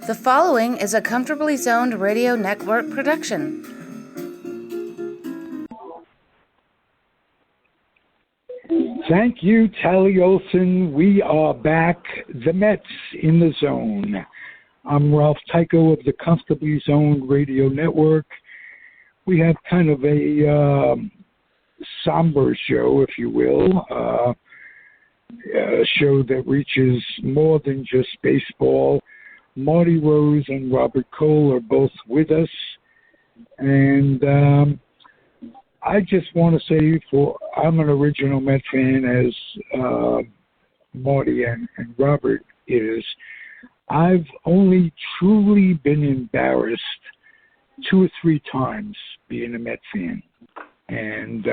The following is a Comfortably Zoned Radio Network production. Thank you, Tally Olson. We are back. The Mets in the zone. I'm Ralph Tyko of the Comfortably Zoned Radio Network. We have kind of a somber show, if you will, a show that reaches more than just baseball. Marty Rose and Robert Cole are both with us, and I just want to say I'm an original Met fan, as Marty and Robert is. I've only truly been embarrassed 2 or 3 times being a Met fan, and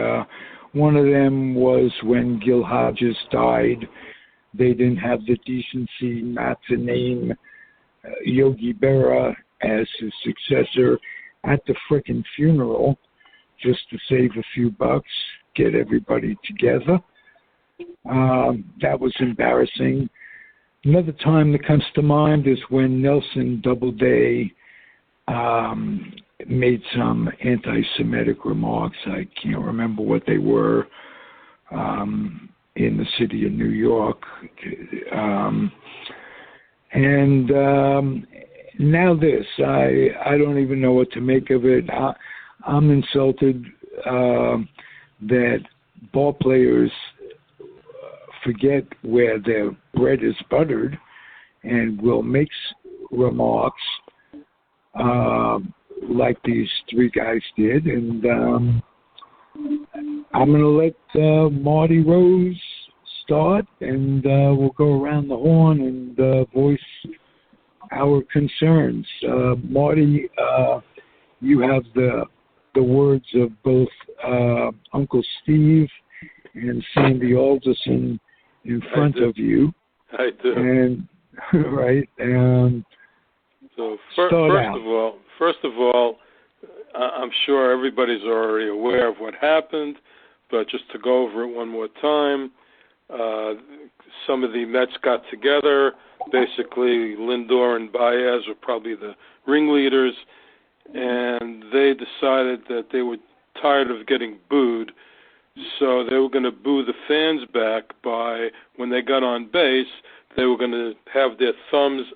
one of them was when Gil Hodges died. They didn't have the decency not to name Yogi Berra as his successor at the frickin' funeral, just to save a few bucks, get everybody together. That was embarrassing. Another time that comes to mind is when Nelson Doubleday made some anti-Semitic remarks. I can't remember what they were, in the city of New York. And now this, I don't even know what to make of it. I'm insulted that ball players forget where their bread is buttered and will make remarks like these 3 guys did. And I'm going to let Marty Rose start, and we'll go around the horn and voice our concerns. Marty, you have the words of both Uncle Steve and Sandy Alderson in front of you. I do. And right. So first of all, I'm sure everybody's already aware of what happened, but just to go over it one more time, some of the Mets got together. Basically, Lindor and Baez were probably the ringleaders, and they decided that they were tired of getting booed, so they were going to boo the fans back by, when they got on base, they were going to have their thumbs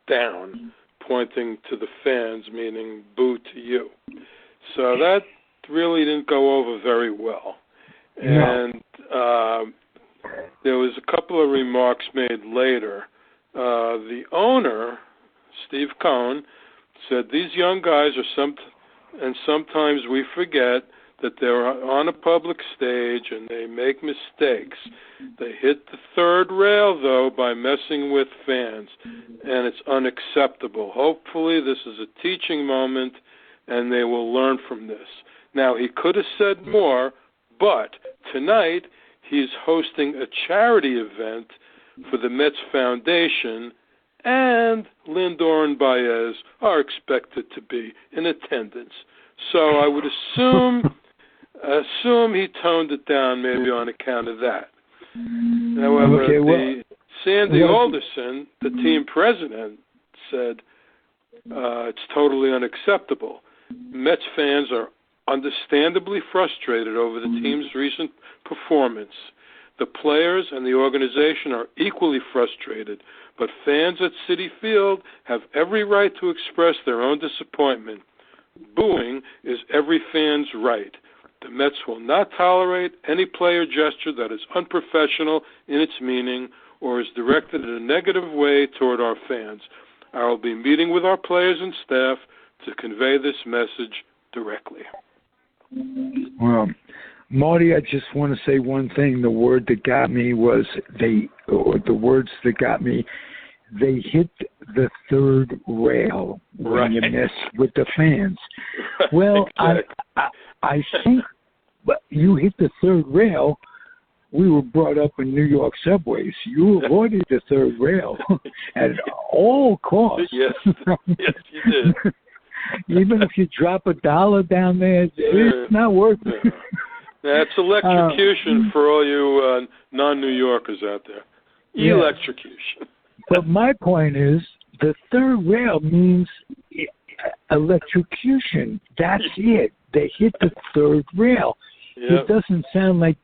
down, pointing to the fans, meaning boo to you. So that really didn't go over very well. No. And there was a couple of remarks made later. The owner, Steve Cohen, said these young guys are sometimes we forget that they're on a public stage and they make mistakes. They hit the 3rd rail, though, by messing with fans, and it's unacceptable. Hopefully this is a teaching moment and they will learn from this. Now, he could have said more, but tonight he's hosting a charity event for the Mets Foundation, and Lindor and Baez are expected to be in attendance. So I would assume he toned it down maybe on account of that. However, Sandy Alderson, the team president, said it's totally unacceptable. Mets fans are understandably frustrated over the team's recent performance. The players and the organization are equally frustrated, but fans at Citi Field have every right to express their own disappointment. Booing is every fan's right. The Mets will not tolerate any player gesture that is unprofessional in its meaning or is directed in a negative way toward our fans. I will be meeting with our players and staff to convey this message directly. Well, Marty, I just want to say one thing. The word that got me was they hit the 3rd rail when you mess with the fans. Well, exactly. I think you hit the 3rd rail. We were brought up in New York subways. You avoided the 3rd rail at all costs. Yes, you did. Even if you drop $1 down there, it's not worth it. That's electrocution for all you non-New Yorkers out there. Electrocution. But my point is, the third rail means electrocution. That's it. They hit the third rail. Yep. It doesn't sound like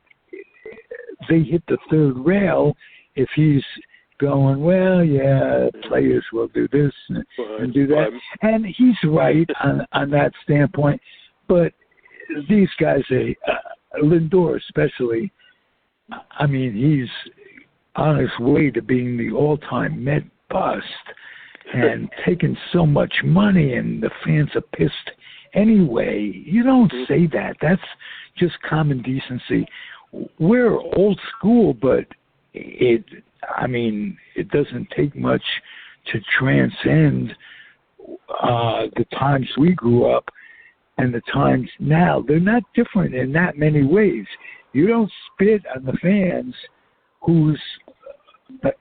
they hit the third rail if he's going, well, yeah, players will do this and do that. And he's right on that standpoint. But these guys, Lindor especially, I mean, he's on his way to being the all-time Met bust and taking so much money, and the fans are pissed anyway. You don't say that. That's just common decency. We're old school, but it doesn't take much to transcend the times we grew up and the times now. They're not different in that many ways. You don't spit on the fans who's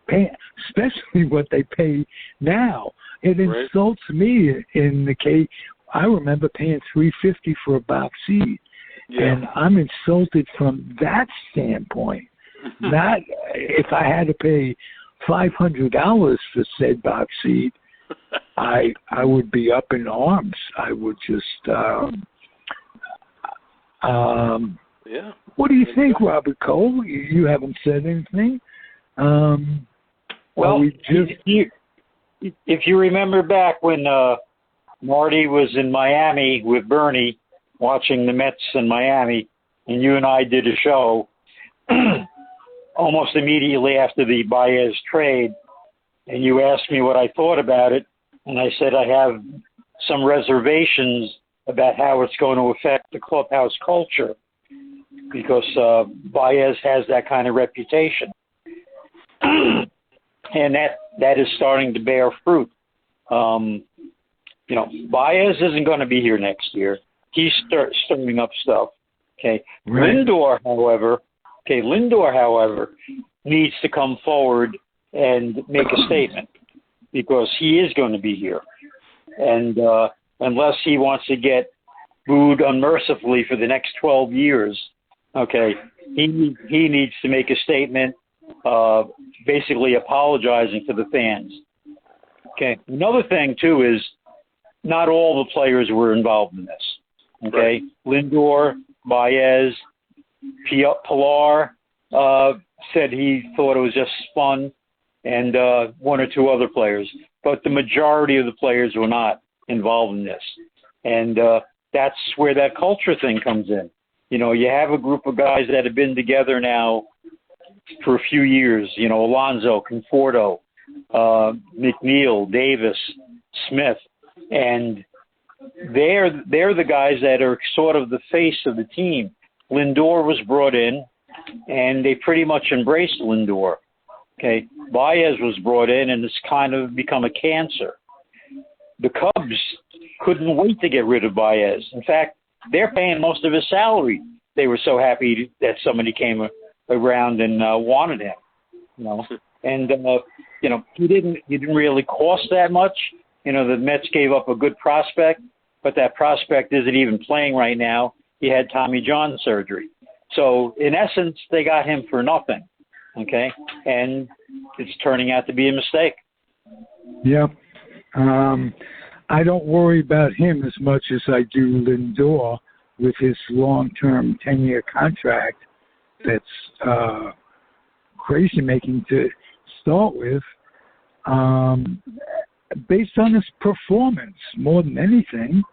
paying, especially what they pay now. It insults me in the case. I remember paying $3.50 for a box seat, and I'm insulted from that standpoint. Not if I had to pay $500 for said box seat, I would be up in arms. I would just. What do you think, Robert Cole? You haven't said anything. Well, if you remember back when Marty was in Miami with Bernie watching the Mets in Miami, and you and I did a show almost immediately after the Baez trade, and you asked me what I thought about it, and I said I have some reservations about how it's going to affect the clubhouse culture because Baez has that kind of reputation. And that is starting to bear fruit. Baez isn't going to be here next year. He's stirring up stuff. Okay. Right. Lindor, however, needs to come forward and make a statement because he is going to be here. And unless he wants to get booed unmercifully for the next 12 years, okay, he needs to make a statement basically apologizing to the fans. Okay. Another thing, too, is not all the players were involved in this. Okay. Right. Lindor, Baez, Pilar said he thought it was just fun, and one or two other players. But the majority of the players were not involved in this. And that's where that culture thing comes in. You have a group of guys that have been together now for a few years, Alonso, Conforto, McNeil, Davis, Smith, and they're the guys that are sort of the face of the team. Lindor was brought in, and they pretty much embraced Lindor. Okay, Baez was brought in, and it's kind of become a cancer. The Cubs couldn't wait to get rid of Baez. In fact, they're paying most of his salary. They were so happy that somebody came around and wanted him, and he didn't really cost that much. The Mets gave up a good prospect, but that prospect isn't even playing right now. He had Tommy John surgery, so in essence, they got him for nothing. Okay, and it's turning out to be a mistake. Yeah, I don't worry about him as much as I do Lindor with his long-term 10-year contract. That's crazy making to start with, based on his performance more than anything.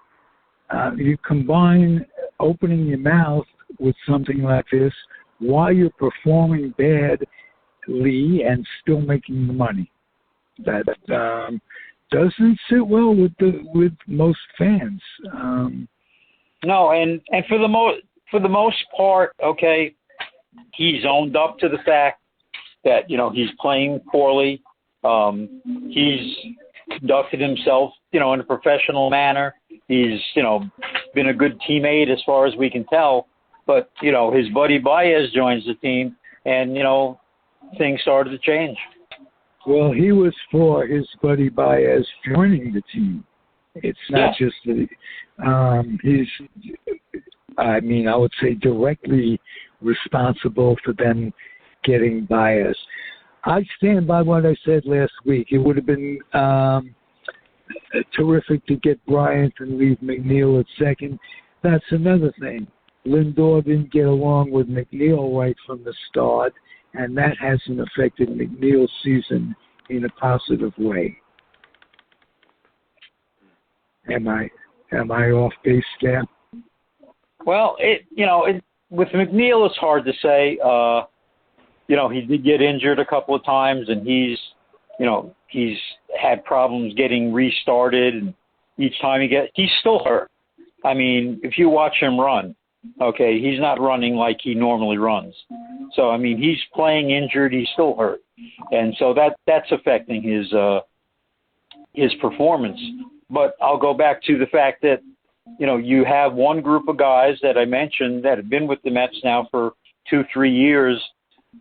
You combine opening your mouth with something like this while you're performing badly and still making the money. That doesn't sit well with most fans. No, and for the most part, okay, he's owned up to the fact that he's playing poorly. He's conducted himself, in a professional manner. He's been a good teammate as far as we can tell. But his buddy Baez joins the team, and things started to change. Well, he was for his buddy Baez joining the team. It's not just that I would say directly responsible for them getting Baez. I stand by what I said last week. It would have been terrific to get Bryant and leave McNeil at second. That's another thing. Lindor didn't get along with McNeil right from the start, and that hasn't affected McNeil's season in a positive way. Am I off base there? Well, with McNeil, it's hard to say. He did get injured a couple of times, and he's had problems getting restarted, and each time he's still hurt. I mean, if you watch him run, okay, he's not running like he normally runs. So, I mean, he's playing injured, he's still hurt. And so that's affecting his performance. But I'll go back to the fact that, you have one group of guys that I mentioned that have been with the Mets now for 2-3 years,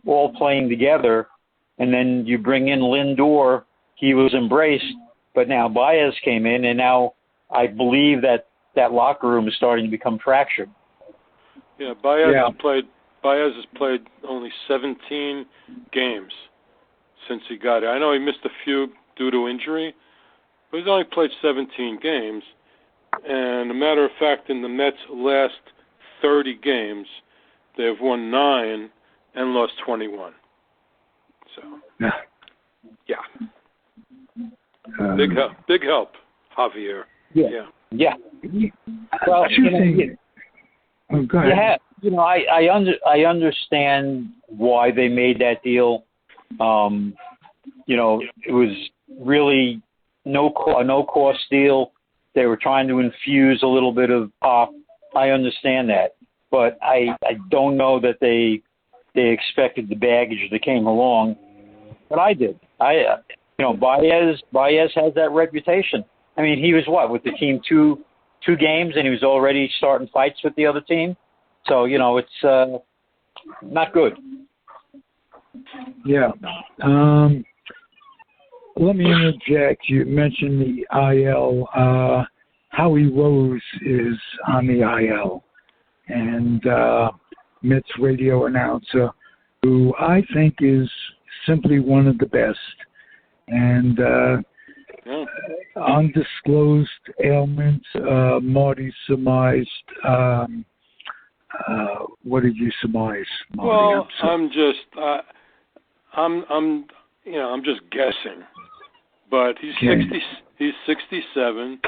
all playing together, and then you bring in Lindor. He was embraced, but now Baez came in, and now I believe that locker room is starting to become fractured. Yeah, Baez has played only 17 games since he got it. I know he missed a few due to injury, but he's only played 17 games. And a matter of fact, in the Mets' last 30 games, they've won 9 and lost 21. So, yeah. Big help, Javier. Yeah. Well, go ahead. I understand why they made that deal. It was really a no-cost deal. They were trying to infuse a little bit of pop. I understand that, but I don't know that they expected the baggage that came along. But I did. Baez has that reputation. I mean, he was with the team two games, and he was already starting fights with the other team. So it's not good. Yeah. Let me interject. You mentioned the IL. Howie Rose is on the IL, and Mets radio announcer, who I think is simply one of the best. And undisclosed ailment, Marty surmised. What did you surmise, Marty? Well, I'm just guessing. But he's 60. He's 67.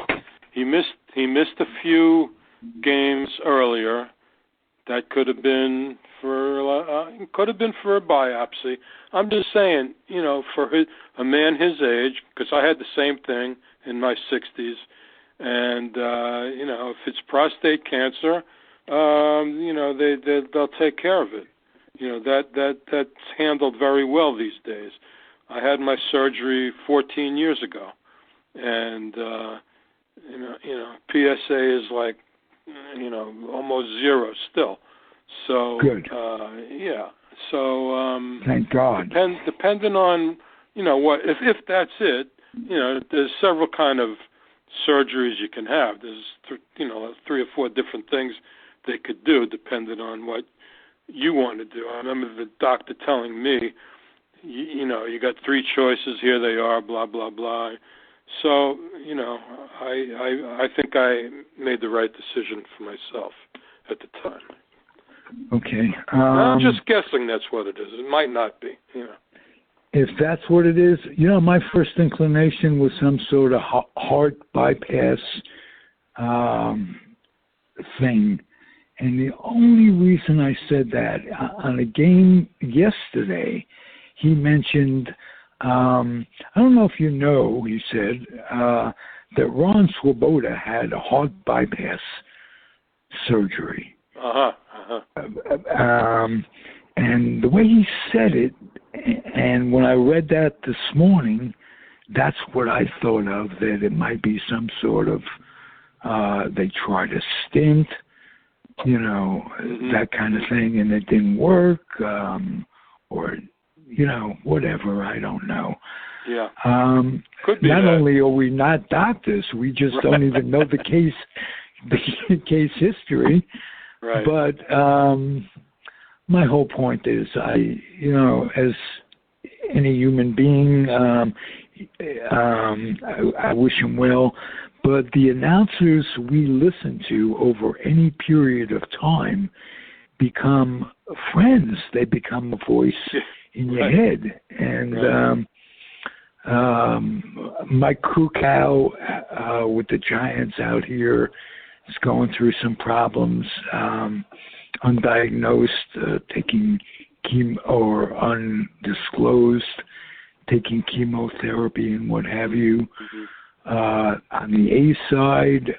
He missed a few games earlier. That could have been for a biopsy. I'm just saying, for a man his age, because I had the same thing in my 60s, and if it's prostate cancer, they'll take care of it. That's handled very well these days. I had my surgery 14 years ago, and PSA is like almost zero still. So good. So thank God. Depending on what if that's it, there's several kind of surgeries you can have. There's 3 or 4 different things they could do depending on what you want to do. I remember the doctor telling me, you got 3 choices. Here they are. Blah blah blah. So I think I made the right decision for myself at the time. Okay. I'm just guessing that's what it is. It might not be. If that's what it is, my first inclination was some sort of heart bypass thing. And the only reason I said that, on a game yesterday, he mentioned, I don't know if you know, he said, that Ron Swoboda had a heart bypass surgery. And the way he said it, and when I read that this morning, that's what I thought of, that it might be some sort of, they tried a stint, that kind of thing, and it didn't work, or, whatever, I don't know. Yeah. Could be not that. Only are we not doctors, we just don't even know the case history. Right. But my whole point is, as any human being. I wish him well. But the announcers we listen to over any period of time become friends. They become a voice in your head. And Mike Krukow with the Giants out here is going through some problems, undiagnosed, taking chemo or undisclosed, taking chemotherapy and what have you. On the A side,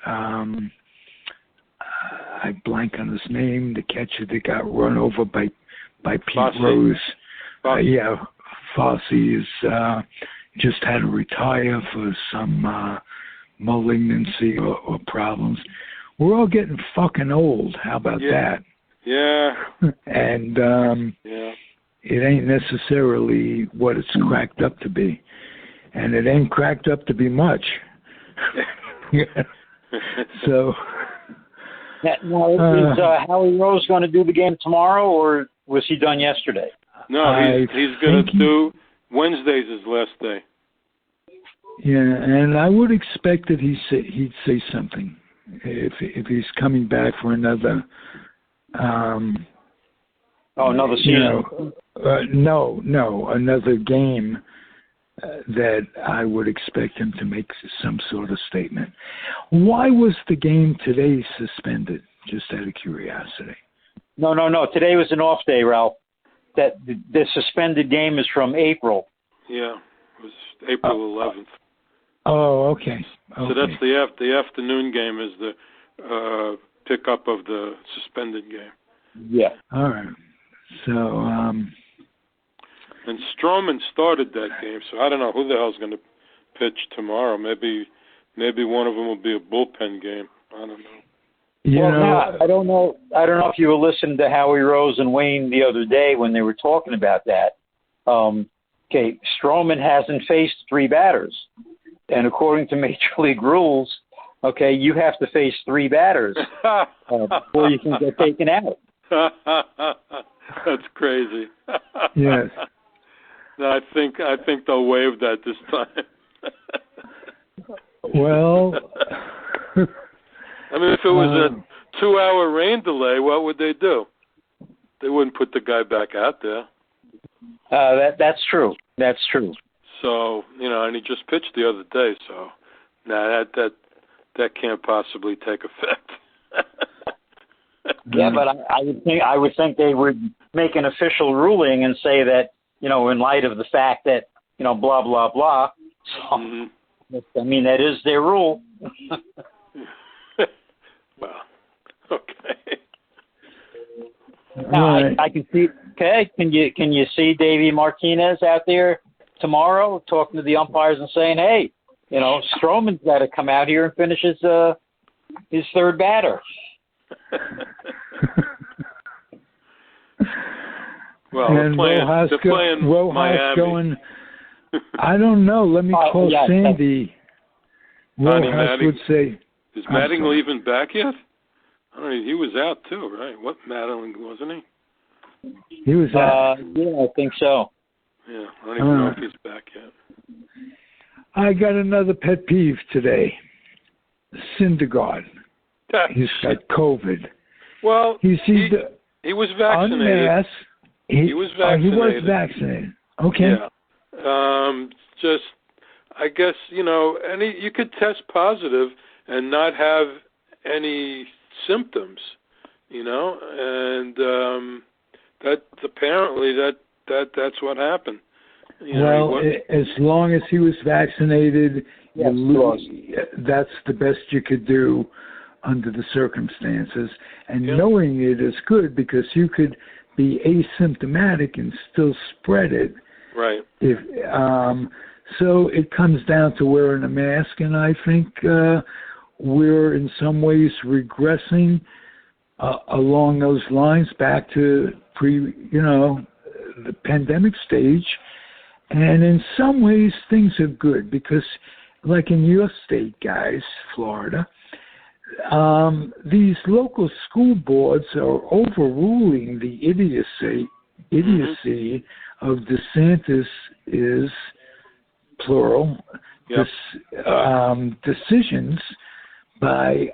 I blank on his name, the catcher that got run over by Pete Fosse. Rose. Fosse is just had to retire for some malignancy or problems. We're all getting fucking old. How about that? Yeah. And it ain't necessarily what it's cracked up to be. And it ain't cracked up to be much. So... Now, is Howie Rose going to do the game tomorrow, or was he done yesterday? No, he's going to do Wednesday's his last day. Yeah, and I would expect that he'd say something if he's coming back for another. Another season. Another game. That I would expect him to make some sort of statement. Why was the game today suspended? Just out of curiosity. No. Today was an off day, Ralph. That the suspended game is from April. Yeah, it was April 11th. Oh, okay. So that's the afternoon game is the pickup of the suspended game. Yeah. All right. So. And Stroman started that game, so I don't know who the hell's going to pitch tomorrow. Maybe one of them will be a bullpen game. I don't know. I don't know. I don't know if you were listening to Howie Rose and Wayne the other day when they were talking about that. Stroman hasn't faced three batters, and according to Major League rules, you have to face three batters before you can get taken out. That's crazy. Yes. I think they'll waive that this time. Well, I mean, if it was a 2-hour rain delay, what would they do? They wouldn't put the guy back out there. That's true. That's true. So and he just pitched the other day. So that can't possibly take effect. Yeah, but I would think they would make an official ruling and say that in light of the fact that blah blah blah. So, I mean, that is their rule. Well, okay. Now, I can see. Okay, can you see Davey Martinez out there tomorrow talking to the umpires and saying, "Hey, Stroman's got to come out here and finish his third batter." Well, and they're playing Miami. Going, I don't know. Let me call Sandy. Rojas would say. Is Mattingly even back yet? I don't know. He was out too, right? What Mattingly wasn't he? He was out. Yeah, I think so. Yeah, I don't even know if he's back yet. I got another pet peeve today. Syndergaard. He's got COVID. Well, he was vaccinated. Unmasked. He was vaccinated. He was vaccinated. Okay. Yeah. I guess, you could test positive and not have any symptoms, and that apparently that's what happened. As long as he was vaccinated, that's the best you could do under the circumstances. And knowing it is good because you could be asymptomatic and still spread it. Right. So it comes down to wearing a mask, and I think we're in some ways regressing along those lines back to the pandemic stage. And in some ways, things are good because, like in your state, guys, Florida, these local school boards are overruling the idiocy idiocy of DeSantis is, plural, Yep. decisions by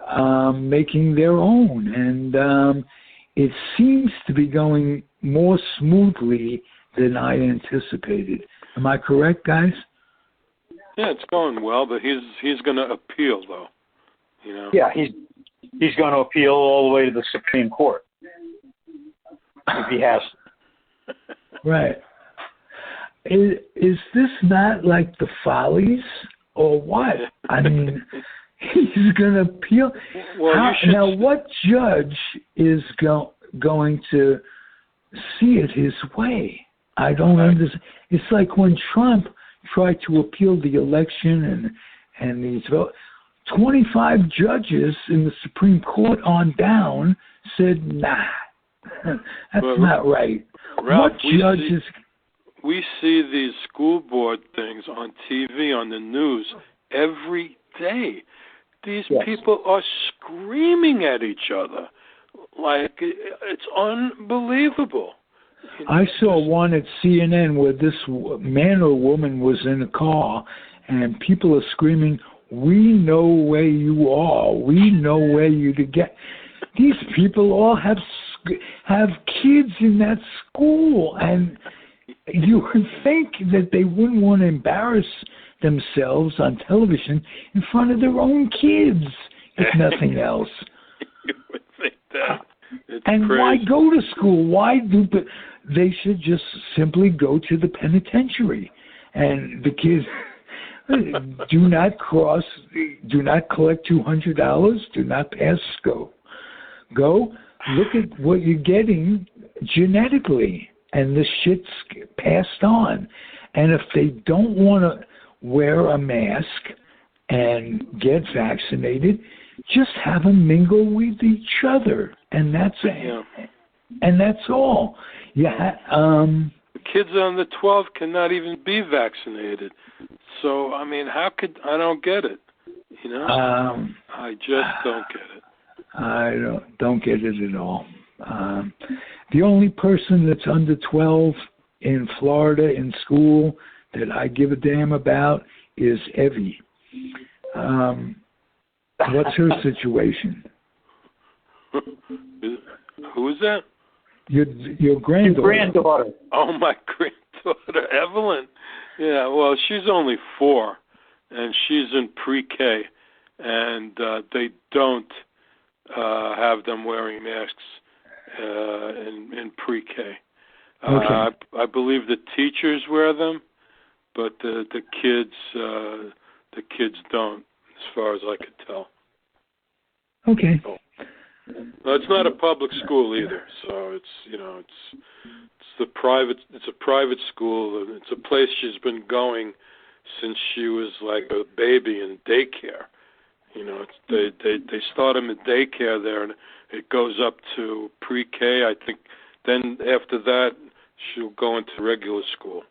making their own. And it seems to be going more smoothly than I anticipated. Am I correct, guys? Yeah, it's going well, but he's going to appeal, though. You know. Yeah, he's going to appeal all the way to the Supreme Court if he has to. Right. Is this not like the Follies or what? I mean, he's going to appeal. Well, now, what judge is going to see it his way? I don't understand. It's like when Trump tried to appeal the election and these votes. 25 judges in the Supreme Court on down said, nah, that's not right. Ralph, what judges... We see these school board things on TV, on the news, every day. These people are screaming at each other. Like, it's unbelievable. I saw one at CNN where this man or woman was in a car, and people are screaming, "We know where you are. We know where you to get." These people all have kids in that school, and you would think that they wouldn't want to embarrass themselves on television in front of their own kids, if nothing else. You would think that. And crazy. Why go to school? Why do? They should just simply go to the penitentiary, and the kids do not collect $200. Do not pass go. Go look at what you're getting genetically, and the shit's passed on. And if they don't want to wear a mask and get vaccinated, just have them mingle with each other, and that's it. And that's all. The kids under 12 cannot even be vaccinated. So I mean, I don't get it. You know, I just don't get it. I don't get it at all. The only person that's under 12 in Florida in school that I give a damn about is Evie. What's her situation? Who is that? Your granddaughter. Your granddaughter. Oh, my granddaughter, Evelyn. Yeah, well, she's only 4, and she's in pre-K, and they don't have them wearing masks in pre-K. Okay. I believe the teachers wear them, but the kids don't, as far as I could tell. Okay. So, well, it's not a public school either, so it's a private school, and it's a place she's been going since she was like a baby in daycare. You know, they start them at daycare there, and it goes up to pre-K. I think then after that she'll go into regular school,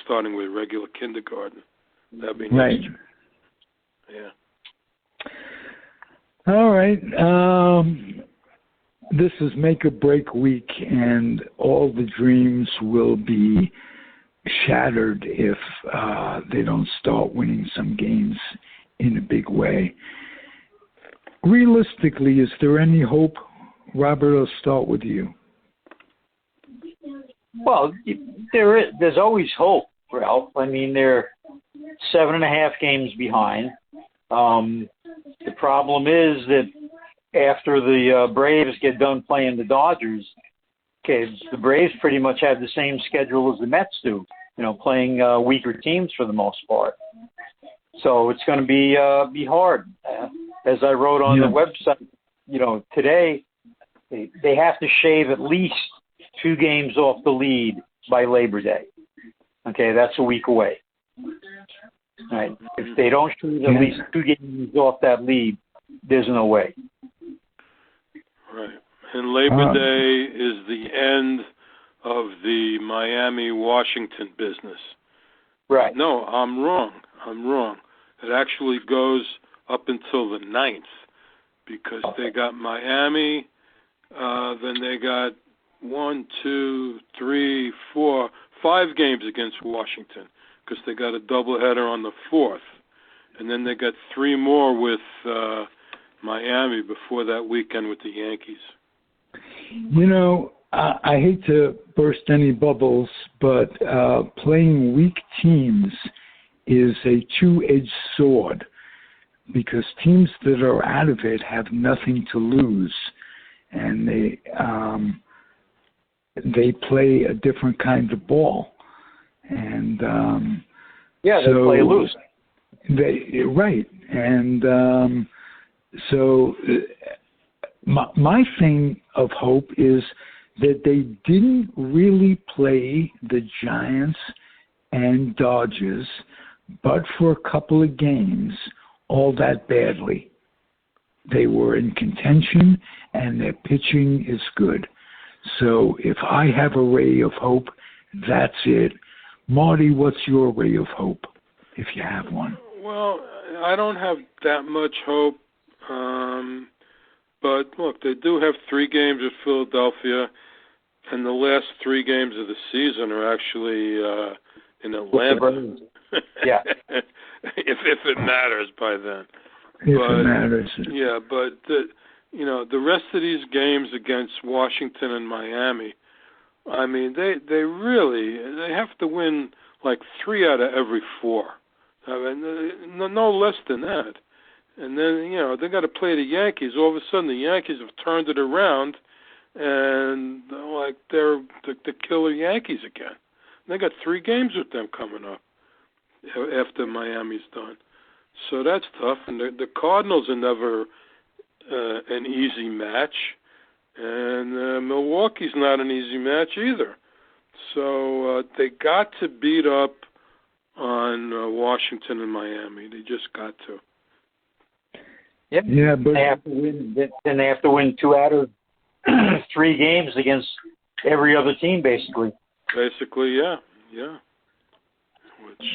starting with regular kindergarten. That'd be right. Nice. Yeah. All right. This is make or break week, and all the dreams will be shattered if they don't start winning some games in a big way. Realistically, is there any hope? Robert, I'll start with you. Well, there's always hope, Ralph. I mean, they're 7.5 games behind. The problem is that after the Braves get done playing the Dodgers, the Braves pretty much have the same schedule as the Mets do, playing weaker teams for the most part. So it's going to be hard. As I wrote on the website, today, they have to shave at least 2 games off the lead by Labor Day. Okay, that's a week away. Right. If they don't shoot at least 2 games off that lead, there's no way. Right. And Labor Day is the end of the Miami-Washington business. Right. No, I'm wrong. It actually goes up until the 9th because they got Miami, then they got 1, 2, 3, 4, 5 games against Washington because they got a doubleheader on the 4th. And then they got 3 more with Miami before that weekend with the Yankees. You know, I hate to burst any bubbles, but playing weak teams is a two-edged sword because teams that are out of it have nothing to lose, and they play a different kind of ball. And they play loose. Right. And so my thing of hope is that they didn't really play the Giants and Dodgers, but for a couple of games, all that badly. They were in contention, and their pitching is good. So if I have a ray of hope, that's it. Marty, what's your ray of hope, if you have one? Well, I don't have that much hope. But, look, they do have 3 games with Philadelphia, and the last 3 games of the season are actually in Atlanta. Yeah. if it matters by then. It matters. Yeah, but, the rest of these games against Washington and Miami, I mean, they have to win like 3 out of every 4. I mean, no less than that. And then, they got to play the Yankees. All of a sudden, the Yankees have turned it around, and they're the killer Yankees again. They got 3 games with them coming up after Miami's done. So that's tough. And the Cardinals are never an easy match, and Milwaukee's not an easy match either. So they got to beat up on Washington and Miami. They just got to. Yep. Yeah, but they have to win. Then they have to win 2 out of 3 games against every other team, basically. Basically, yeah.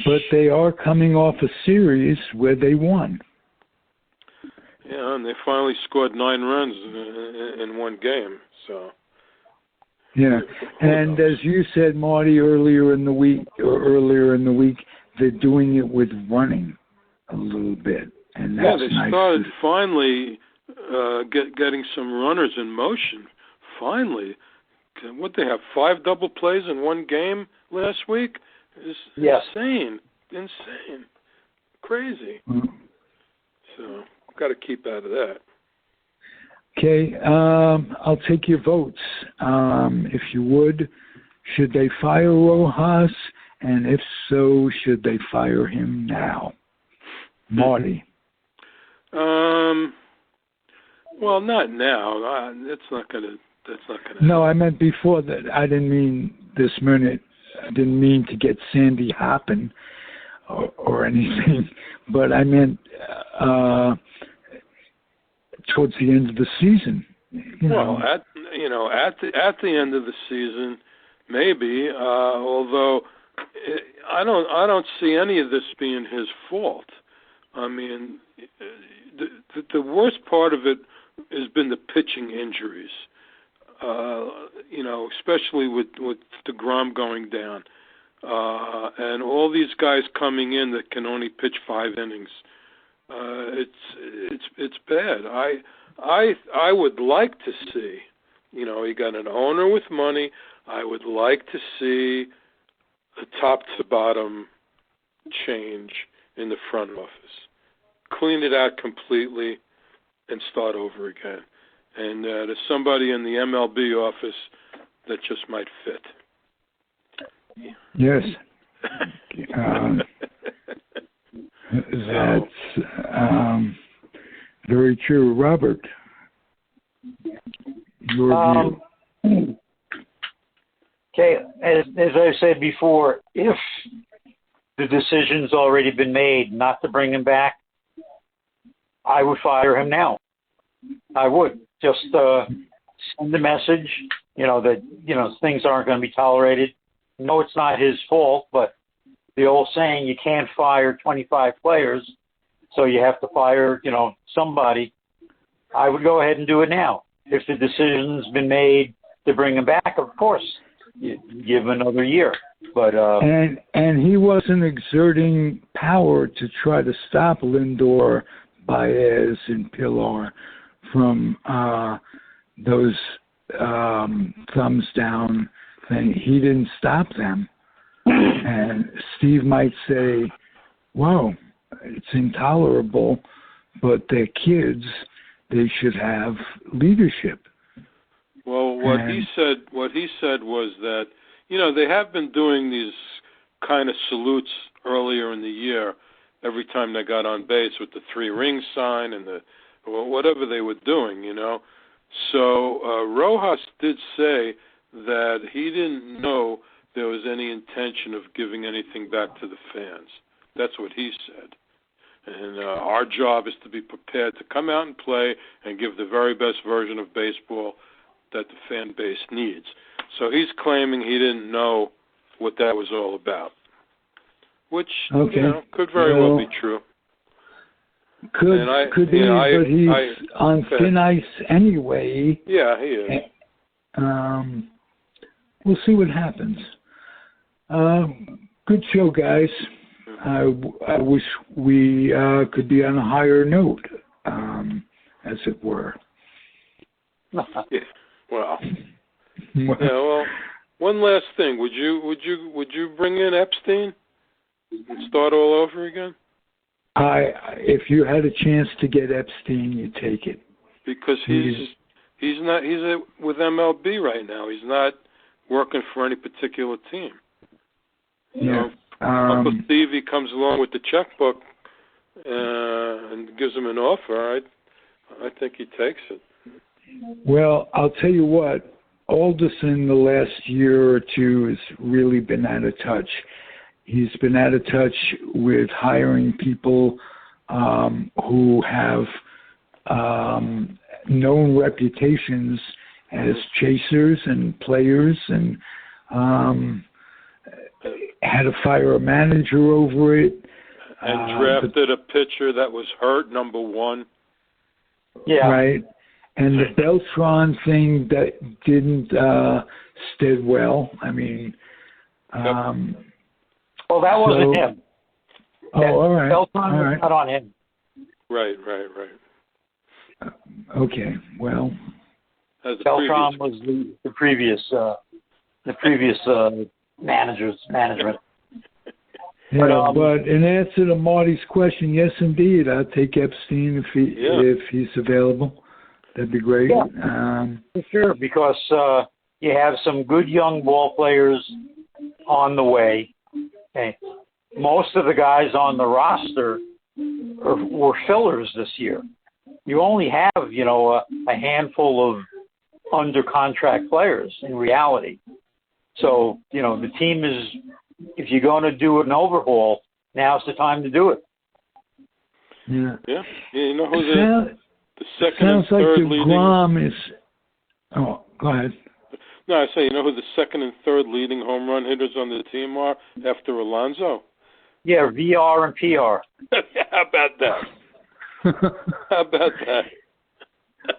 But they are coming off a series where they won. Yeah, and they finally scored 9 runs in one game. So. Yeah, and as you said, Marty, earlier in the week, they're doing it with running a little bit. And that's they nice. started finally getting some runners in motion. Finally, what they have 5 double plays in one game last week? It's insane, crazy. Mm-hmm. So got to keep out of that. Okay, I'll take your votes. If you would, should they fire Rojas? And if so, should they fire him now? Marty. Well, not now. That's not gonna. No, I meant before that. I didn't mean this minute. I didn't mean to get Sandy hopping or anything. But I meant towards the end of the season. Well, at the end of the season, maybe. Although I don't see any of this being his fault. I mean, the worst part of it has been the pitching injuries. Especially with DeGrom going down, and all these guys coming in that can only pitch 5 innings. It's bad. I would like to see, you got an owner with money. I would like to see a top to bottom change in the front office. Clean it out completely and start over again. And there's somebody in the MLB office that just might fit. Yes. That's very true. Robert, your view. Okay, as I said before, if the decision's already been made not to bring him back, I would fire him now. I would just send the message, that things aren't going to be tolerated. No, it's not his fault, but the old saying, you can't fire 25 players, so you have to fire, somebody. I would go ahead and do it now. If the decision's been made to bring him back, of course, you give him another year. But and he wasn't exerting power to try to stop Lindor, Baez, and Pilar from those thumbs down thing. He didn't stop them. And Steve might say, "Wow, it's intolerable," but they're kids. They should have leadership. Well, what he said was that, they have been doing these kind of salutes earlier in the year, every time they got on base with the 3-ring sign and whatever they were doing, So Rojas did say that he didn't know there was any intention of giving anything back to the fans. That's what he said. And our job is to be prepared to come out and play and give the very best version of baseball that the fan base needs. So he's claiming he didn't know what that was all about, which could very well be true. Could be, but he's on thin ice anyway. Yeah, he is. We'll see what happens. Good show, guys. I wish we could be on a higher note, as it were. Yeah, well, one last thing. Would you bring in Epstein and start all over again? If you had a chance to get Epstein, you take it. Because he's with MLB right now. He's not working for any particular team. Uncle Stevie comes along with the checkbook and gives him an offer. I think he takes it. Well, I'll tell you what. Alderson the last year or two has really been out of touch. He's been out of touch with hiring people who have known reputations as chasers and players, and had to fire a manager over it. And drafted a pitcher that was hurt, number 1. Yeah. Right. And the Beltran thing that didn't stead well. I mean, well, that wasn't him. Oh, all right. Beltran all was right. not on him. Right. Okay. Well, Beltran was the previous manager's management. Yeah, but in answer to Marty's question, yes, indeed, I'll take Epstein if he's available. That'd be great. Yeah. For sure, because you have some good young ball players on the way. Okay. Most of the guys on the roster were fillers this year. You only have, a handful of under contract players in reality. So, the team is, if you're going to do an overhaul, now's the time to do it. Yeah. Yeah. You know who the second and sounds like third the leading... Grom is... Oh, go ahead. No, I say, you know who the second and third leading home run hitters on the team are after Alonso? Yeah, VR and PR. How about that? How about that?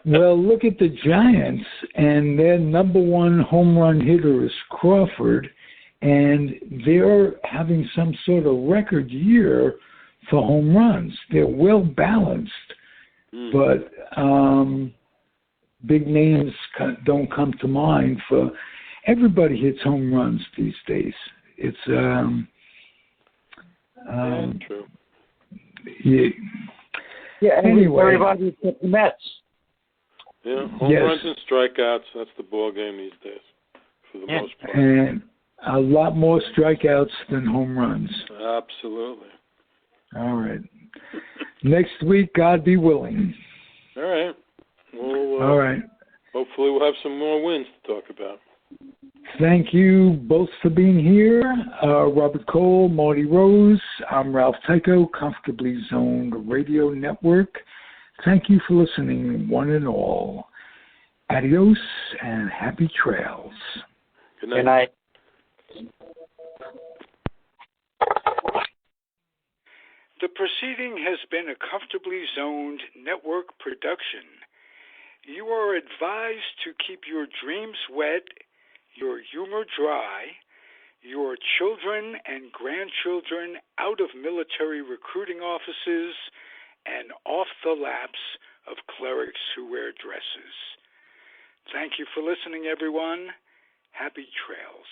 Well, look at the Giants, and their number 1 home run hitter is Crawford, and they're having some sort of record year for home runs. They're well balanced, but big names don't come to mind. For everybody hits home runs these days. It's true. Yeah. Anyway, everybody except the Mets. Yeah, home runs and strikeouts. That's the ball game these days, for the most part. And a lot more strikeouts than home runs. Absolutely. All right. Next week, God be willing. All right. Well, all right. Hopefully we'll have some more wins to talk about. Thank you both for being here. Robert Cole, Marty Rose. I'm Ralph Tyko, Comfortably Zoned Radio Network. Thank you for listening, one and all. Adios and happy trails. Good night. Good night. The proceeding has been a Comfortably Zoned Network production. You are advised to keep your dreams wet, your humor dry, your children and grandchildren out of military recruiting offices and off the laps of clerics who wear dresses. Thank you for listening, everyone. Happy trails.